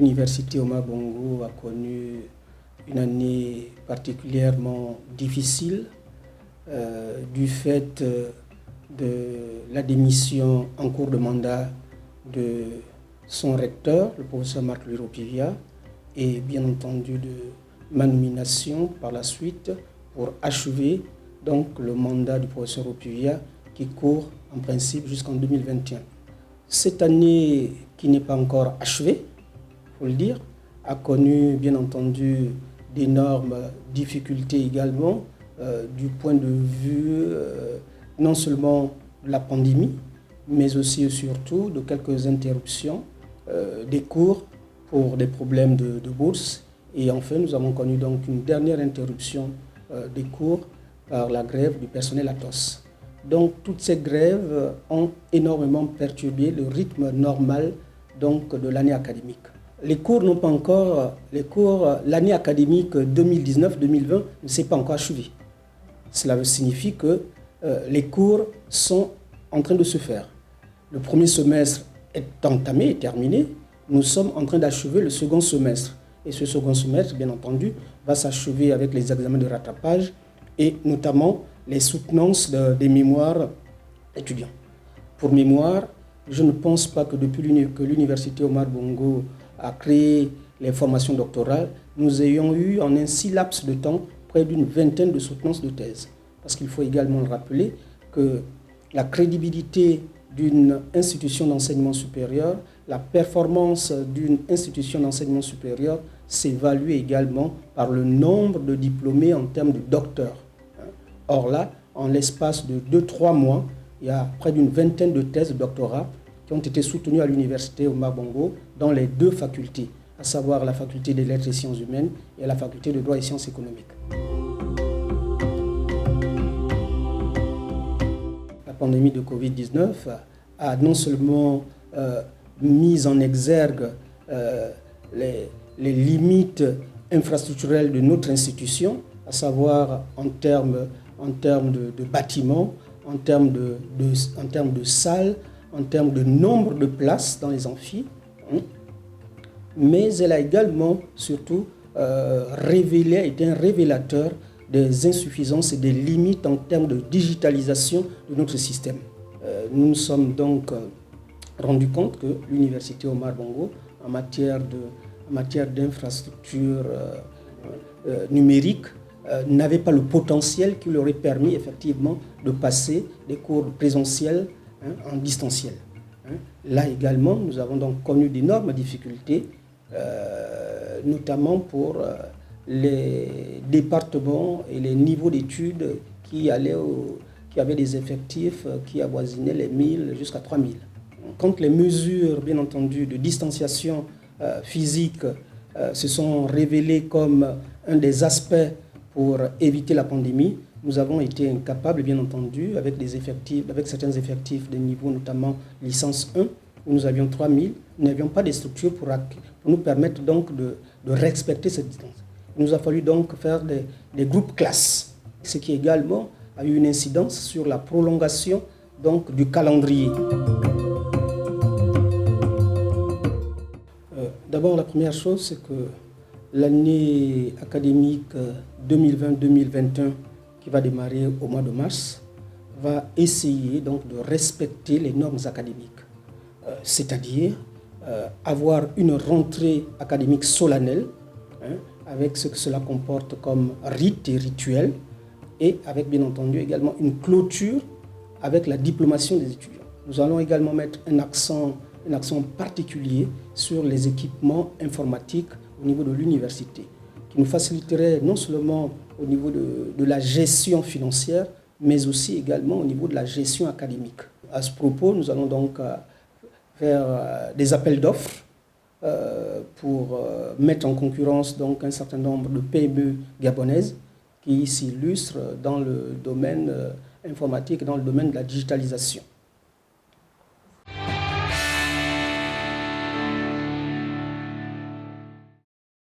l'université Omar Bongo a connu une année particulièrement difficile du fait de la démission en cours de mandat de son recteur, le professeur Marc Luro-Pivia, et bien entendu de ma nomination par la suite pour achever donc le mandat du professeur Luro-Pivia qui court en principe jusqu'en 2021. Cette année qui n'est pas encore achevée, il faut le dire, a connu bien entendu d'énormes difficultés également du point de vue non seulement de la pandémie, mais aussi et surtout de quelques interruptions des cours pour des problèmes de bourse. Et enfin, nous avons connu donc une dernière interruption des cours par la grève du personnel ATOS. Donc, toutes ces grèves ont énormément perturbé le rythme normal donc, de l'année académique. Les cours n'ont pas encore, l'année académique 2019-2020 ne s'est pas encore achevée. Cela signifie que les cours sont en train de se faire. Le premier semestre est entamé et terminé. Nous sommes en train d'achever le second semestre. Et ce second semestre, bien entendu, va s'achever avec les examens de rattrapage et notamment les soutenances des mémoires étudiants. Pour mémoire, je ne pense pas que depuis que l'université Omar Bongo a créé les formations doctorales, nous ayons eu en un si laps de temps près d'une vingtaine de soutenances de thèse. Parce qu'il faut également le rappeler que la crédibilité d'une institution d'enseignement supérieur, la performance d'une institution d'enseignement supérieur s'évalue également par le nombre de diplômés en termes de docteurs. Or là, en l'espace de 2-3 mois, il y a près d'une vingtaine de thèses de doctorat qui ont été soutenues à l'université Omar Bongo dans les deux facultés, à savoir la faculté des lettres et sciences humaines et la faculté de droit et sciences économiques. La pandémie de Covid-19 a non seulement mis en exergue les limites infrastructurelles de notre institution, à savoir en termes de bâtiments, en termes de salles, en termes de nombre de places dans les amphis, mais elle a également, surtout, été un révélateur des insuffisances et des limites en termes de digitalisation de notre système. Nous nous sommes donc rendus compte que l'université Omar Bongo, en matière d'infrastructures numériques, n'avait pas le potentiel qui lui aurait permis effectivement de passer des cours présentiels en distanciel. Là également, nous avons donc connu d'énormes difficultés, notamment pour les départements et les niveaux d'études qui avaient des effectifs qui avoisinaient les 1000 jusqu'à 3000. Quand les mesures, bien entendu, de distanciation physique se sont révélées comme un des aspects pour éviter la pandémie, nous avons été incapables, bien entendu, avec certains effectifs de niveau, notamment licence 1, où nous avions 3000, nous n'avions pas de structures pour nous permettre donc de respecter cette distance. Il nous a fallu donc faire des groupes classes, ce qui également a eu une incidence sur la prolongation donc, du calendrier. D'abord, la première chose, c'est que l'année académique 2020-2021, qui va démarrer au mois de mars, va essayer donc de respecter les normes académiques, c'est-à-dire avoir une rentrée académique solennelle, avec ce que cela comporte comme rite et rituel, et avec bien entendu également une clôture avec la diplomation des étudiants. Nous allons également mettre un accent particulier sur les équipements informatiques au niveau de l'université, qui nous faciliterait non seulement au niveau de la gestion financière, mais aussi également au niveau de la gestion académique. À ce propos, nous allons donc faire des appels d'offres pour mettre en concurrence donc un certain nombre de PME gabonaises qui s'illustrent dans le domaine informatique et dans le domaine de la digitalisation.